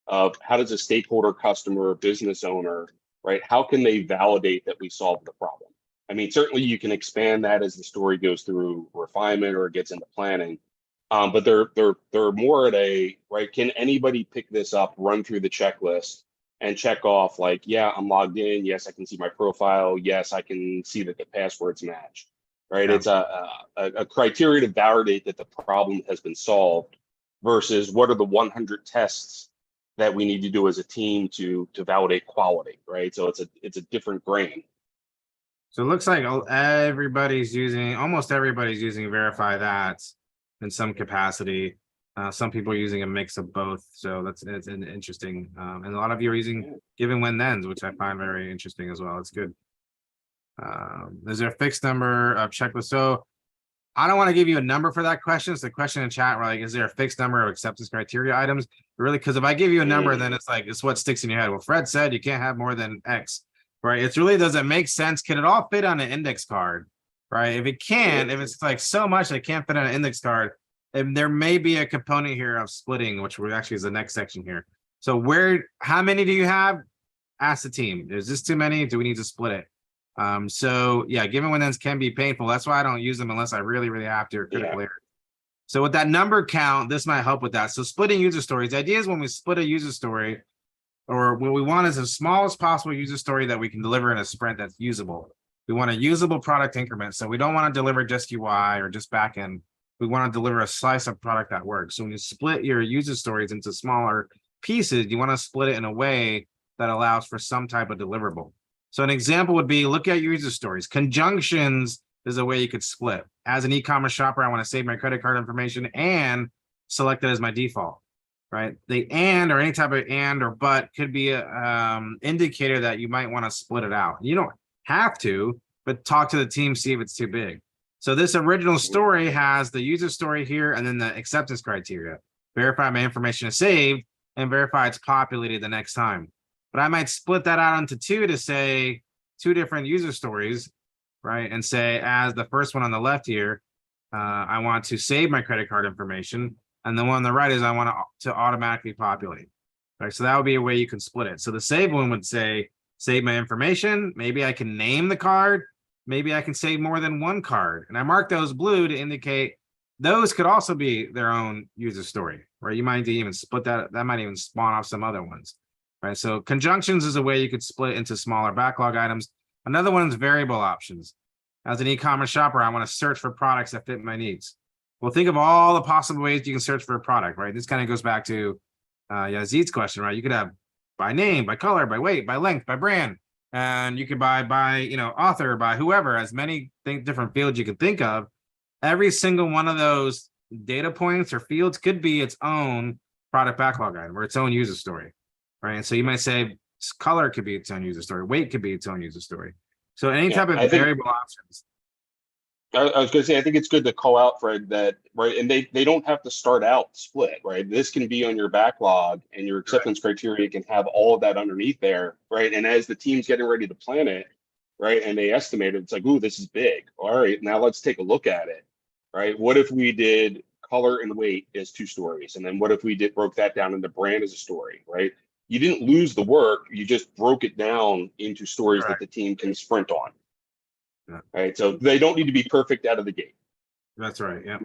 of how does a stakeholder, customer, business owner, right? How can they validate that we solved the problem? I mean, certainly you can expand that as the story goes through refinement or gets into planning. But they're more at a, right, can anybody pick this up, run through the checklist and check off like, yeah, I'm logged in. Yes, I can see my profile. Yes, I can see that the passwords match, right? Yeah. It's a criteria to validate that the problem has been solved versus what are the 100 tests that we need to do as a team to validate quality, right? So it's a different grain. So it looks like almost everybody's using verify that in some capacity. Some people are using a mix of both. So it's an interesting. And a lot of you are using given when thens, which I find very interesting as well. It's good. Is there a fixed number of checklists? So I don't want to give you a number for that question. It's the question in chat where like, is there a fixed number of acceptance criteria items? Really, because if I give you a number, then it's like, it's what sticks in your head. Well, Fred said you can't have more than X, right? It's really, does it make sense? Can it all fit on an index card, right? If it can, if it's like so much that it can't fit on an index card, and there may be a component here of splitting, which actually is the next section here. So how many do you have? Ask the team. Is this too many? Do we need to split it? So yeah, given when thens can be painful. That's why I don't use them unless I really, really have to, or critical error. So with that number count, this might help with that. So splitting user stories. The idea is when we split a user story, or what we want is as small as possible user story that we can deliver in a sprint that's usable. We want a usable product increment. So we don't want to deliver just UI or just backend. We want to deliver a slice of product that works. So when you split your user stories into smaller pieces, you want to split it in a way that allows for some type of deliverable. So an example would be, look at your user stories. Conjunctions is a way you could split. As an e-commerce shopper, I want to save my credit card information and select it as my default, right? The and or any type of and or but could be a indicator that you might want to split it out. You don't have to, but talk to the team, see if it's too big. So this original story has the user story here and then the acceptance criteria. Verify my information is saved and verify it's populated the next time. But I might split that out into two to say two different user stories, right? And say, as the first one on the left here, I want to save my credit card information. And the one on the right is I want to automatically populate. Right. So that would be a way you can split it. So the save one would say, save my information. Maybe I can name the card. Maybe I can save more than one card. And I mark those blue to indicate those could also be their own user story, right? You might even split that. That might even spawn off some other ones, right? So conjunctions is a way you could split into smaller backlog items. Another one is variable options. As an e-commerce shopper, I want to search for products that fit my needs. Well, think of all the possible ways you can search for a product, right? This kind of goes back to Yazid's question, right? You could have by name, by color, by weight, by length, by brand. And you could by author, by whoever, as many different fields you can think of. Every single one of those data points or fields could be its own product backlog item or its own user story, right? And so you might say color could be its own user story, weight could be its own user story. So any type of variable options. I was going to say, I think it's good to call out, Fred, that, right, and they don't have to start out split, right? This can be on your backlog, and your acceptance criteria can have all of that underneath there, right? And as the team's getting ready to plan it, right, and they estimate it, it's like, ooh, this is big. All right, now let's take a look at it, right? What if we did color and weight as two stories? And then what if we broke that down into brand as a story, right? You didn't lose the work, you just broke it down into stories that the team can sprint on. Yeah. Right. So they don't need to be perfect out of the gate. That's right. Yeah.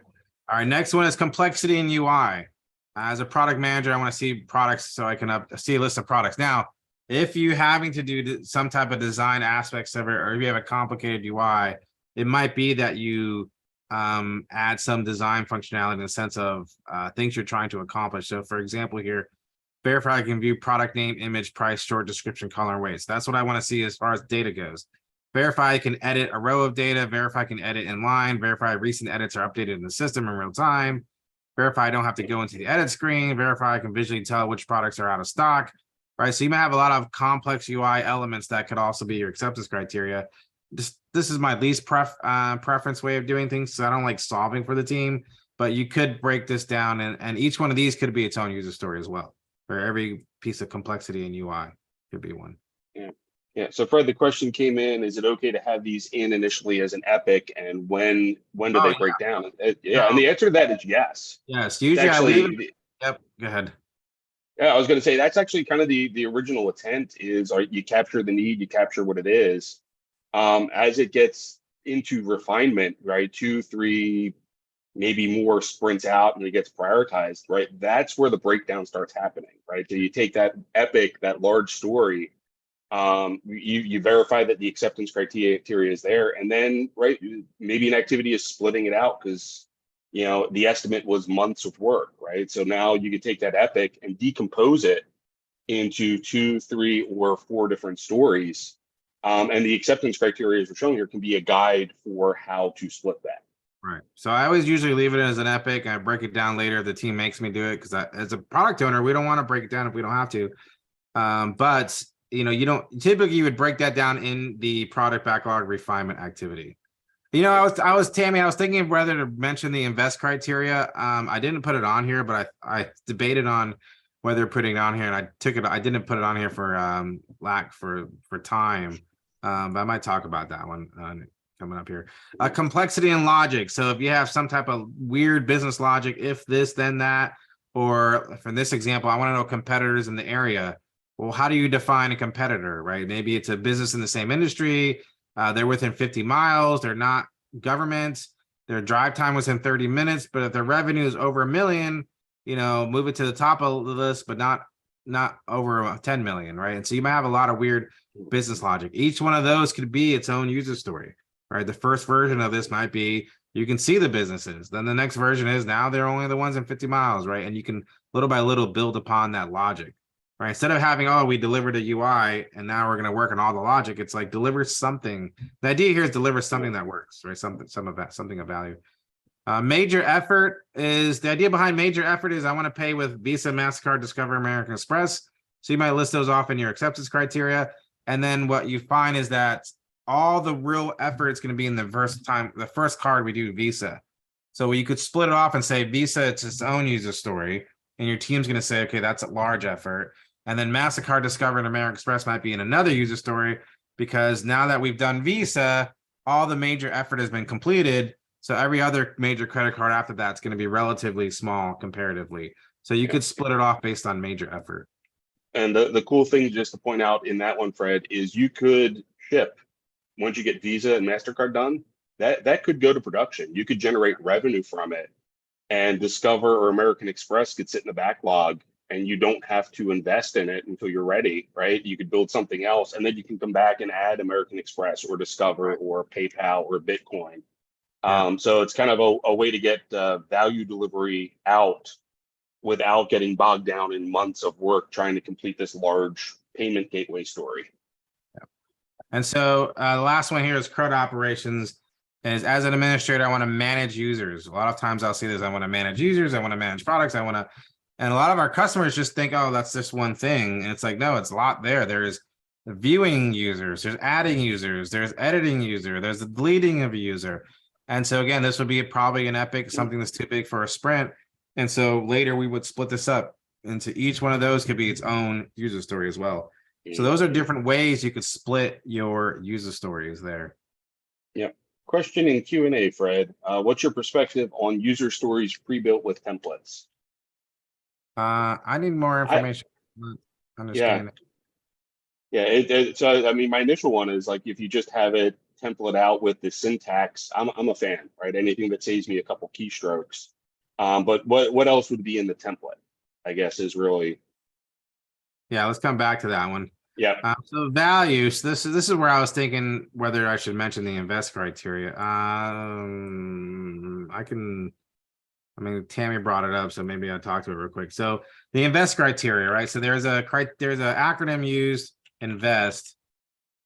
All right. Next one is complexity in UI. As a product manager, I want to see products so I can see a list of products. Now, if you're having to do some type of design aspects of it, or if you have a complicated UI, it might be that you add some design functionality in the sense of things you're trying to accomplish. So for example, here, verify I can view product name, image, price, short description, color, and weight. So that's what I want to see as far as data goes. Verify I can edit a row of data, verify I can edit in line, verify recent edits are updated in the system in real time, verify I don't have to go into the edit screen, verify I can visually tell which products are out of stock, right? So you might have a lot of complex UI elements that could also be your acceptance criteria. This is my least preference way of doing things, so I don't like solving for the team, but you could break this down, and each one of these could be its own user story as well, for every piece of complexity in UI could be one. Yeah. Yeah. So Fred, the question came in: is it okay to have these in initially as an epic, and when do they break down? Yeah, and the answer to that is yes. Yes. Usually, actually, I leave it. Yep. Go ahead. Yeah, I was going to say that's actually kind of the original intent. Is you capture the need, you capture what it is. As it gets into refinement, right? 2, 3, maybe more sprints out, and it gets prioritized, right? That's where the breakdown starts happening, right? So you take that epic, that large story. You verify that the acceptance criteria is there, and then right, maybe an activity is splitting it out because the estimate was months of work, right? So now you can take that epic and decompose it into 2, 3, or 4 different stories, and the acceptance criteria as we're showing here can be a guide for how to split that. Right. So I always usually leave it as an epic, and I break it down later if the team makes me do it, because as a product owner, we don't want to break it down if we don't have to. But you don't typically, you would break that down in the product backlog refinement activity. I was Tammy, I was thinking of whether to mention the invest criteria. I didn't put it on here, but I debated on whether putting it on here, and I didn't put it on here for lack for time. But I might talk about that one coming up here. Complexity and logic. So if you have some type of weird business logic, if this, then that, or for this example, I want to know competitors in the area. Well, how do you define a competitor, right? Maybe it's a business in the same industry. They're within 50 miles. They're not government. Their drive time was in 30 minutes. But if their revenue is over $1 million, move it to the top of the list, but not over 10 million, right? And so you might have a lot of weird business logic. Each one of those could be its own user story, right? The first version of this might be You can see the businesses. Then the next version is now they're only the ones in 50 miles, right? And you can little by little build upon that logic, right? Instead of having, oh, we delivered a UI and now we're going to work on all the logic. It's like deliver something. The idea here is deliver something that works, right? Something of value. Major effort is the idea behind major effort is I want to pay with Visa, MasterCard, Discover, American Express. So you might list those off in your acceptance criteria. And then what you find is that all the real effort is going to be in the first card we do Visa. So you could split it off and say Visa, it's its own user story. And your team's going to say, okay, that's a large effort. And then MasterCard, Discover, and American Express might be in another user story because now that we've done Visa, all the major effort has been completed. So every other major credit card after that's going to be relatively small comparatively. So you could split it off based on major effort. And the cool thing just to point out in that one, Fred, is you could ship once you get Visa and MasterCard done, that could go to production. You could generate revenue from it, and Discover or American Express could sit in the backlog and you don't have to invest in it until you're ready, right? You could build something else and then you can come back and add American Express or Discover or PayPal or Bitcoin. So it's kind of a way to get value delivery out without getting bogged down in months of work trying to complete this large payment gateway story. And so the last one here is CRUD operations. Is as an administrator, I want to manage users. A lot of times I'll see this. I want to manage users. I want to manage products. And a lot of our customers just think, oh, that's just one thing. And it's like, no, it's a lot there. There's viewing users, there's adding users, there's editing user, there's the deleting of a user. And so again, this would be probably an epic, something that's too big for a sprint. And so later we would split this up into each one of those could be its own user story as well. So those are different ways you could split your user stories there. Yep. Question in Q&A, Fred. What's your perspective on user stories pre-built with templates? I need more information. Understand it. Yeah, so I mean, my initial one is like if you just have it template out with the syntax, I'm a fan, right? Anything that saves me a couple keystrokes. But what else would be in the template? I guess is really. Yeah, let's come back to that one. Yeah. So value. So this is where I was thinking whether I should mention the invest criteria. I mean, Tammy brought it up, so maybe I'll talk to it real quick. So the invest criteria, right? So there's an acronym used, invest,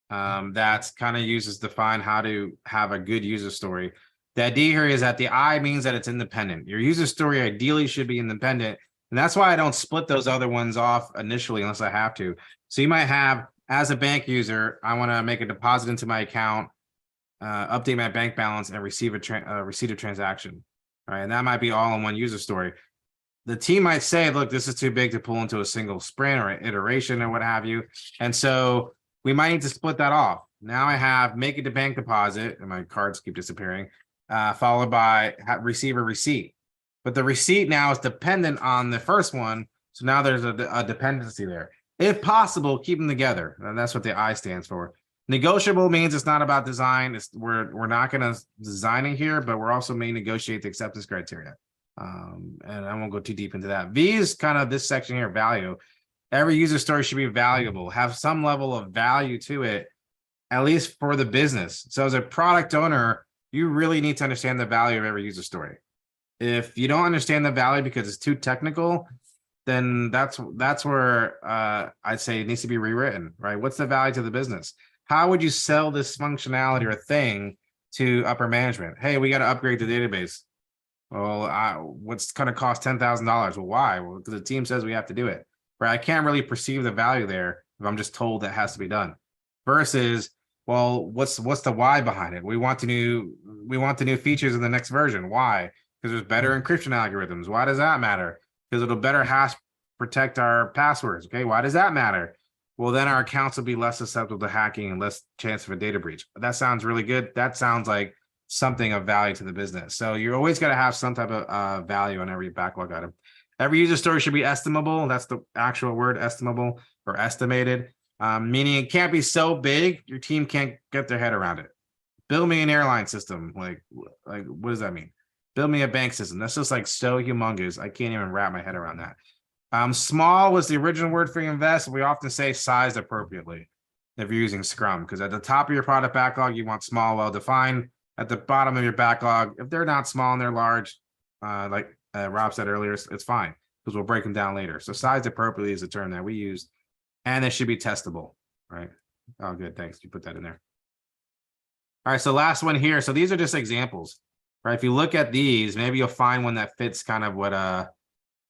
that's kind of uses define how to have a good user story. The idea here is that the I means that it's independent. Your user story ideally should be independent. And that's why I don't split those other ones off initially unless I have to. So you might have, as a bank user, I want to make a deposit into my account, update my bank balance, and receive a receipt of transaction. All right, and that might be all in one user story. The team might say, look, this is too big to pull into a single sprint or an iteration or what have you. And so we might need to split that off. Now I have make it to bank deposit, and my cards keep disappearing, followed by receive a receipt. But the receipt now is dependent on the first one. So now there's a dependency there. If possible, keep them together. And that's what the I stands for. Negotiable means it's not about design. We're not going to design it here, but we're also may negotiate the acceptance criteria. And I won't go too deep into that. V is kind of this section here, value. Every user story should be valuable, have some level of value to it, at least for the business. So as a product owner, you really need to understand the value of every user story. If you don't understand the value because it's too technical, then that's where I'd say it needs to be rewritten, right? What's the value to the business? How would you sell this functionality or thing to upper management? Hey, we got to upgrade the database. Well, what's going to cost $10,000? Well, why? Well, because the team says we have to do it, right? I can't really perceive the value there if I'm just told that has to be done. Versus, well, what's the why behind it? We want the new features in the next version. Why? Because there's better encryption algorithms. Why does that matter? Because it'll better hash protect our passwords. Okay, why does that matter? Well, then our accounts will be less susceptible to hacking and less chance of a data breach. That sounds really good. That sounds like something of value to the business. So you're always going to have some type of value on every backlog item. Every user story should be estimable. That's the actual word, estimable or estimated, meaning it can't be so big your team can't get their head around it. Build me an airline system. Like what does that mean? Build me a bank system. That's just like so humongous. I can't even wrap my head around that. Small was the original word for invest. We often say sized appropriately if you're using Scrum, because at the top of your product backlog, you want small, well-defined. at the bottom of your backlog. If they're not small and they're large, like Rob said earlier, it's fine because we'll break them down later. So sized appropriately is the term that we use, and they should be testable, right? Oh, good. Thanks. You put that in there. All right. So last one here. So these are just examples, right? If you look at these, maybe you'll find one that fits kind of what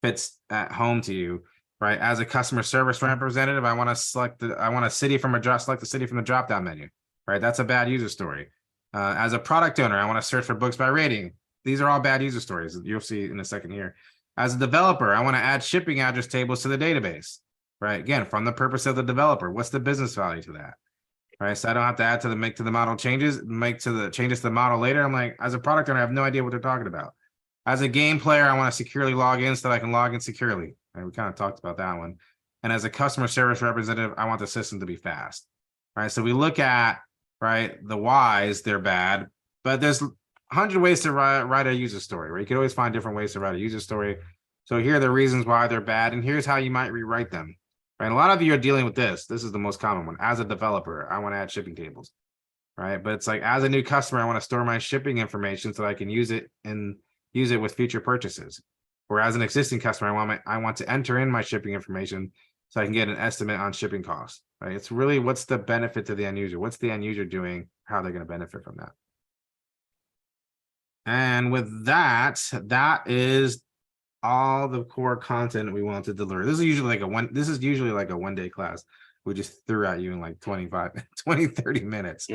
fits at home to you, right? As a customer service representative, I want to select select the city from the drop down menu, right? That's a bad user story. As a product owner, I want to search for books by rating. These are all bad user stories. You'll see in a second here. As a developer, I want to add shipping address tables to the database, right? Again, from the purpose of the developer, what's the business value to that? Right. So I don't have to add to the make to the model changes, changes to the model later. I'm like, as a product owner, I have no idea what they're talking about. As a game player, I want to securely log in so that I can log in securely. Right? We kind of talked about that one. And as a customer service representative, I want the system to be fast. Right. So we look at the whys, they're bad, but there's 100 ways to write a user story, right? You can always find different ways to write a user story. So here are the reasons why they're bad, and here's how you might rewrite them. Right. A lot of you are dealing with this. This is the most common one. As a developer, I want to add shipping tables. Right. But it's like, as a new customer, I want to store my shipping information so that I can use it with future purchases. Or as an existing customer, I want to enter in my shipping information so I can get an estimate on shipping costs. Right. It's really, what's the benefit to the end user? What's the end user doing? How they're going to benefit from that. And with that, that is all the core content we wanted to deliver. This is usually like a 1 day class. We just threw at you in like 20, 30 minutes.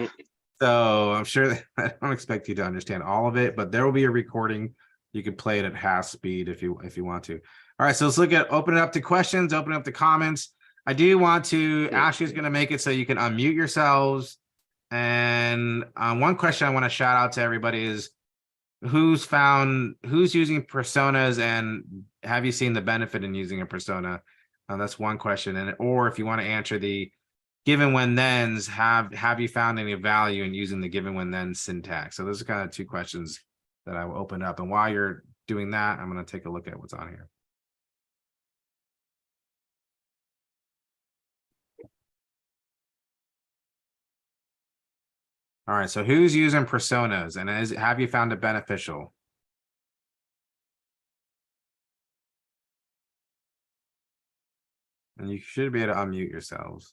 So I'm sure that I don't expect you to understand all of it, but there will be a recording. You can play it at half speed if you want to. All right, so let's open it up to questions, open it up to comments. I do want to, Ashley's going to make it so you can unmute yourselves. And one question I want to shout out to everybody is, who's using personas, and have you seen the benefit in using a persona? That's one question. And or if you want to answer the given when thens, have you found any value in using the given when then syntax? So those are kind of two questions that I will open up. And while you're doing that, I'm going to take a look at what's on here. All right, so who's using personas, and have you found it beneficial? And you should be able to unmute yourselves.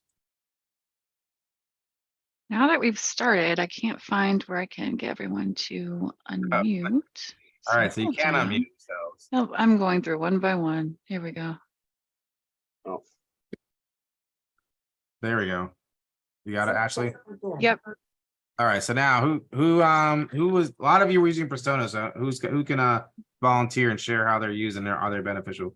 Now that we've started, I can't find where I can get everyone to unmute. All right, so you can unmute yourselves. Nope, I'm going through one by one. Here we go. Oh, There we go. You got it, Ashley? Yep. All right, so now who was, a lot of you were using personas, so who can volunteer and share how they're using are they beneficial?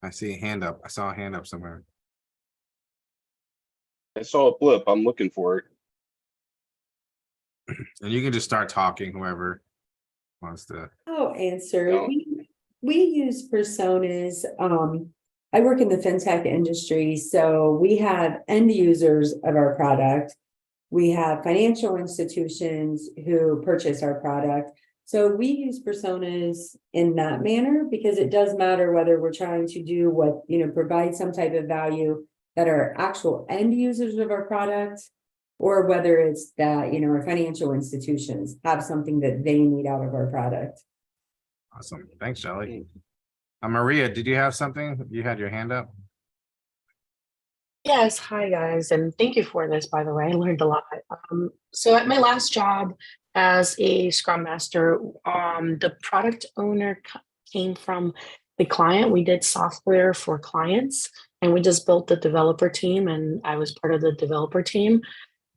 I see a hand up. I saw a hand up somewhere. I saw a blip. I'm looking for it. And you can just start talking, whoever wants to. I'll answer. No. We use personas. I work in the fintech industry, so we have end users of our product. We have financial institutions who purchase our product. So we use personas in that manner because it does matter whether we're trying to do what, provide some type of value that are actual end users of our product, or whether it's that, our financial institutions have something that they need out of our product. Awesome. Thanks, Shelly. Maria, did you have something? You had your hand up. Yes, hi guys, and thank you for this, by the way. I learned a lot. So at my last job as a Scrum Master, the product owner came from the client. We did software for clients, and we just built the developer team, and I was part of the developer team.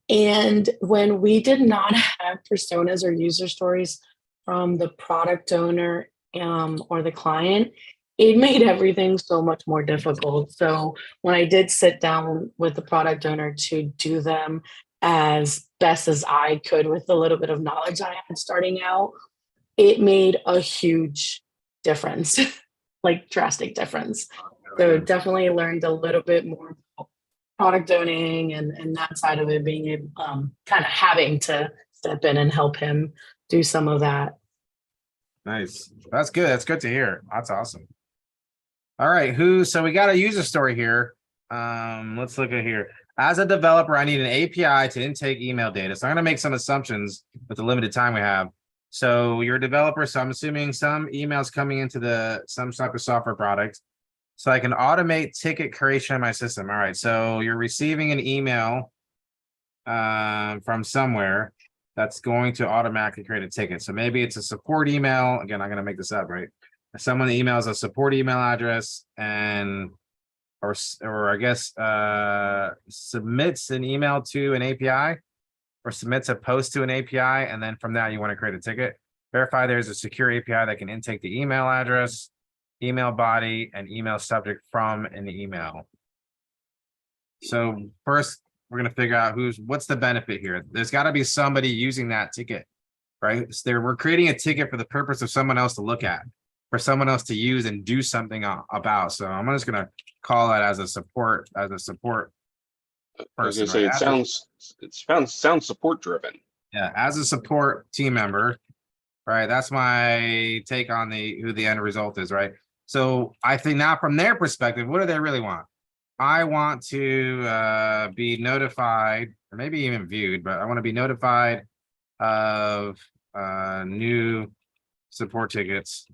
And when we did not have personas or user stories from the product owner or the client, it made everything so much more difficult. So when I did sit down with the product owner to do them as best as I could with the little bit of knowledge I had starting out, it made a huge difference, like drastic difference. So definitely learned a little bit more about product owning and that side of it, being kind of having to step in and help him do some of that. Nice. That's good. That's good to hear. That's awesome. All right, so we got a user story here. Let's look at here. As a developer, I need an API to intake email data. So I'm gonna make some assumptions with the limited time we have. So you're a developer, so I'm assuming some emails coming into some type of software product. So I can automate ticket creation in my system. All right, so you're receiving an email from somewhere that's going to automatically create a ticket. So maybe it's a support email. Again, I'm gonna make this up, right? Someone emails a support email address and or I guess submits an email to an API or submits a post to an API, and then from that you want to create a ticket. Verify there's a secure API that can intake the email address, email body, and email subject from an email. So first, we're gonna figure out what's the benefit here. There's got to be somebody using that ticket, right? So we're creating a ticket for the purpose of someone else to look at, for someone else to use and do something about. So I'm just gonna call that as a support person. I was gonna say Right? it sounds support driven. Yeah, as a support team member, right? That's my take on who the end result is, right? So I think now from their perspective, what do they really want? I want to be notified, or maybe even viewed, but I want to be notified of new support tickets.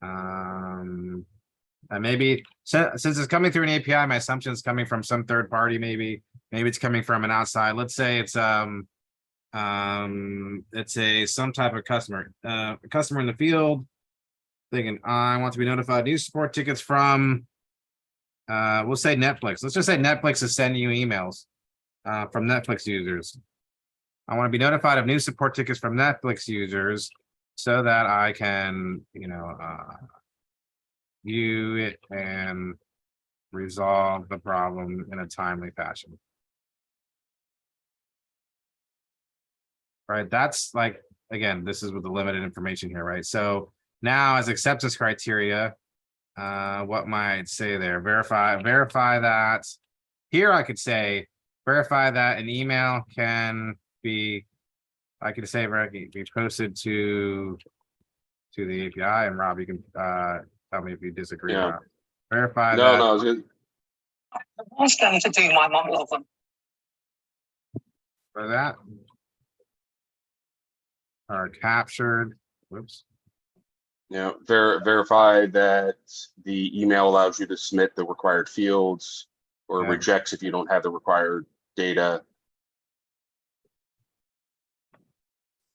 And maybe since it's coming through an API, my assumption is coming from some third party. Maybe it's coming from an outside. Let's say it's some type of customer, a customer in the field thinking I want to be notified new support tickets from we'll say Netflix. Let's just say Netflix is sending you emails from Netflix users. I want to be notified of new support tickets from Netflix users so that I can, view it and resolve the problem in a timely fashion. Right, that's like, again, this is with the limited information here, right? So now as acceptance criteria, what might say there? Verify that. Here I could say, verify that an email can be, I could say be posted to the API, and Rob, you can tell me if you disagree or Yeah. not. Verify No, that. no, I was gonna, I was going to do my monologue. For that are captured. Whoops. yeah, verify that the email allows you to submit the required fields or Yeah. rejects if you don't have the required data.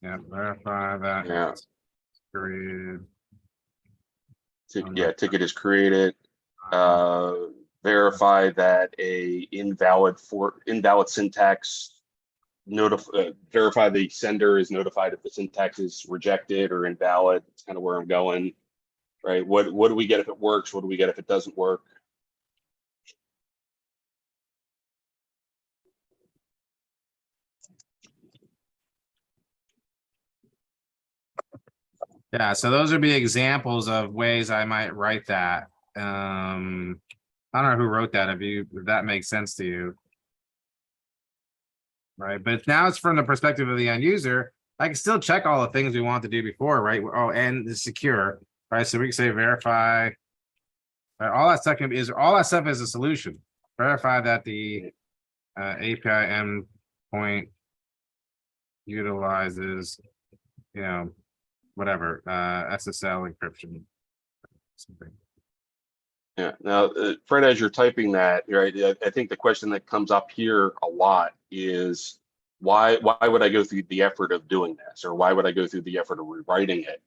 Yeah, verify that. Yeah. It's created. Ticket is created. Verify that a invalid syntax verify the sender is notified if the syntax is rejected or invalid. It's kind of where I'm going, right? What do we get if it works? What do we get if it doesn't work? Yeah, so those would be examples of ways I might write that. I don't know who wrote that, if that makes sense to you. Right, but now it's from the perspective of the end user. I can still check all the things we want to do before, right? Oh, and the secure, right? So we can say verify. Right, all that stuff is a solution. Verify that the API endpoint utilizes, whatever, SSL encryption. Something. Yeah. Now, Fred, as you're typing that, right, I think the question that comes up here a lot is why would I go through the effort of doing this, or why would I go through the effort of rewriting it?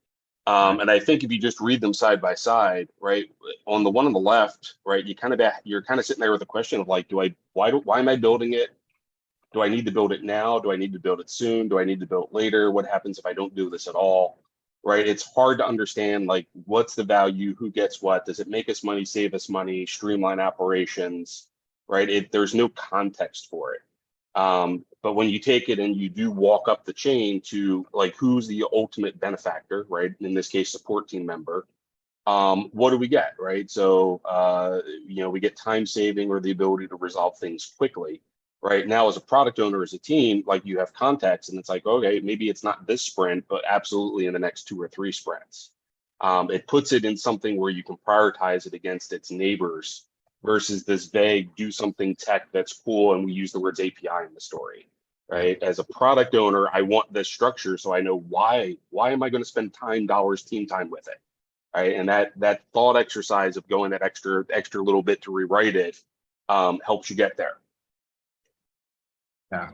And I think if you just read them side by side, right, on the one on the left, right, you're kind of sitting there with a question of like, why am I building it? Do I need to build it now? Do I need to build it soon? Do I need to build it later? What happens if I don't do this at all? Right? It's hard to understand, like, what's the value? Who gets what? Does it make us money, save us money, streamline operations? Right? There's no context for it. But when you take it and you do walk up the chain to like, who's the ultimate benefactor, right? In this case, support team member. What do we get, right? So, we get time saving or the ability to resolve things quickly. right? Now, as a product owner, as a team, like you have context, and it's like, okay, maybe it's not this sprint, but absolutely in the next 2 or 3 sprints. It puts it in something where you can prioritize it against its neighbors versus this vague do something tech that's cool, and we use the words API in the story, right? As a product owner, I want this structure so I know why am I going to spend time, dollars, team time with it, right? And that thought exercise of going that extra little bit to rewrite it helps you get there. Yeah.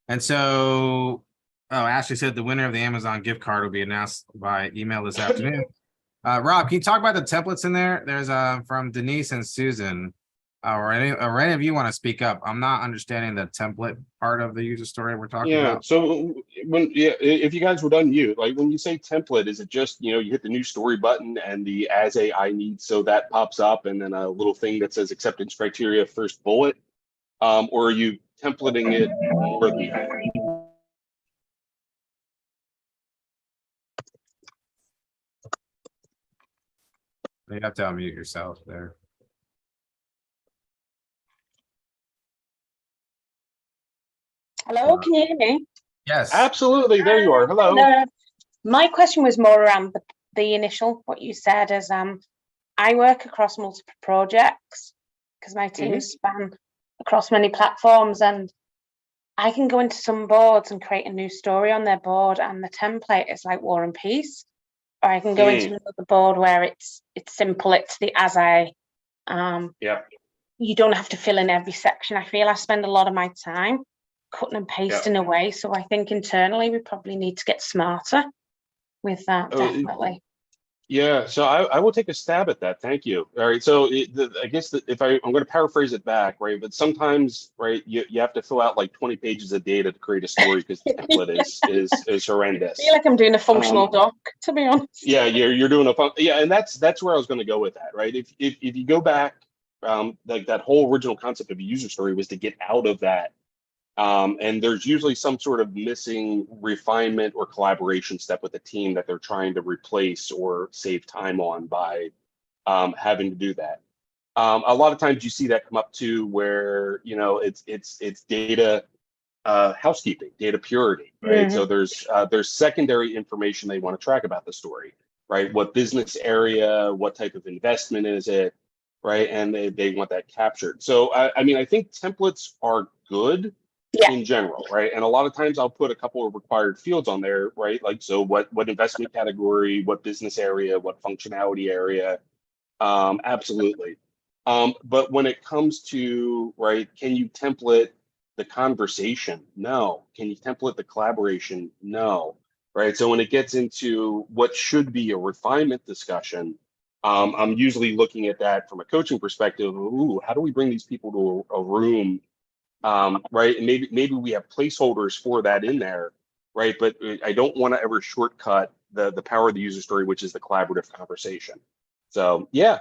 And so, oh, Ashley said the winner of the Amazon gift card will be announced by email this afternoon. Rob, can you talk about the templates in there? There's from Denise and Susan. Or any of you want to speak up? I'm not understanding the template part of the user story we're talking about. So if you guys would unmute, like when you say template, is it just, you hit the new story button and the as a I need, so that pops up, and then a little thing that says acceptance criteria first bullet, or are you templating it more than that? You have to unmute yourself there. Hello, can you hear me? Yes. Absolutely. There you are. Hello. My question was more around the initial, what you said is I work across multiple projects because my teams span across many platforms, and I can go into some boards and create a new story on their board, and the template is like War and Peace. Or I can go into another board where it's simple, it's the as I you don't have to fill in every section. I feel I spend a lot of my time cutting and pasting away. So I think internally we probably need to get smarter with that, definitely. Yeah, so I will take a stab at that. Thank you. All right, so I guess that if I'm going to paraphrase it back, right, but sometimes, right, you have to fill out like 20 pages of data to create a story because the template is horrendous. I feel like I'm doing a functional doc, to be honest. Yeah, you're doing and that's where I was going to go with that, right? If you go back, like that whole original concept of a user story was to get out of that. And there's usually some sort of missing refinement or collaboration step with the team that they're trying to replace or save time on by having to do that. A lot of times you see that come up too, where it's data housekeeping, data purity, right? So there's secondary information they want to track about the story, right? What business area, what type of investment is it, right? And they want that captured. So I mean, I think templates are good. In general, right? And a lot of times I'll put a couple of required fields on there, right? Like, so what investment category, what business area, what functionality area, absolutely. But when it comes to, right, can you template the conversation? No. Can you template the collaboration? No. Right. So when it gets into what should be a refinement discussion, I'm usually looking at that from a coaching perspective. Ooh, how do we bring these people to a room? Right, and maybe we have placeholders for that in there, right? But I don't want to ever shortcut the power of the user story, which is the collaborative conversation. So yeah,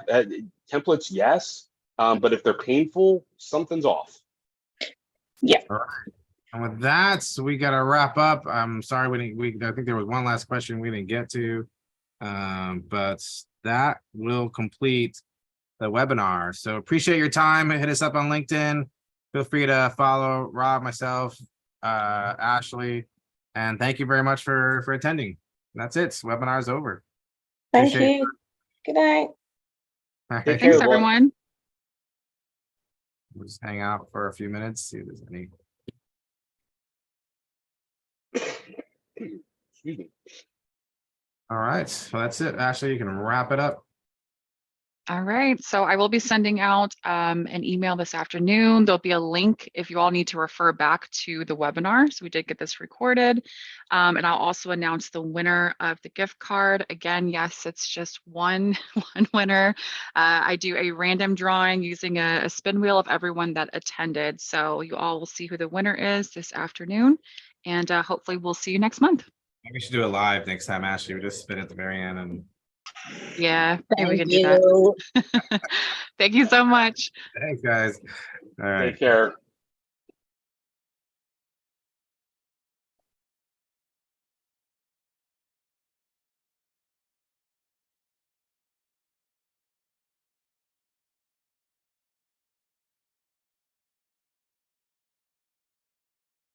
templates, yes, but if they're painful, something's off. Yeah. All right. And with that, we got to wrap up. I'm sorry I think there was one last question we didn't get to, but that will complete the webinar. So appreciate your time. Hit us up on LinkedIn. Feel free to follow Rob, myself, Ashley, and thank you very much for attending. That's it. Webinar is over. Thank you. Good night. Take Thanks, care, everyone. We'll just hang out for a few minutes, see if there's any. Excuse me. All right, so that's it. Ashley, you can wrap it up. All right, so I will be sending out an email this afternoon. There'll be a link if you all need to refer back to the webinar. So we did get this recorded. And I'll also announce the winner of the gift card. Again, yes, it's just one winner. I do a random drawing using a spin wheel of everyone that attended. So you all will see who the winner is this afternoon. And hopefully we'll see you next month. Maybe we should do it live next time, Ashley. We just spin at the very end and. Yeah, maybe we can do that. Thank you so much. Thanks, guys. All right. Take care.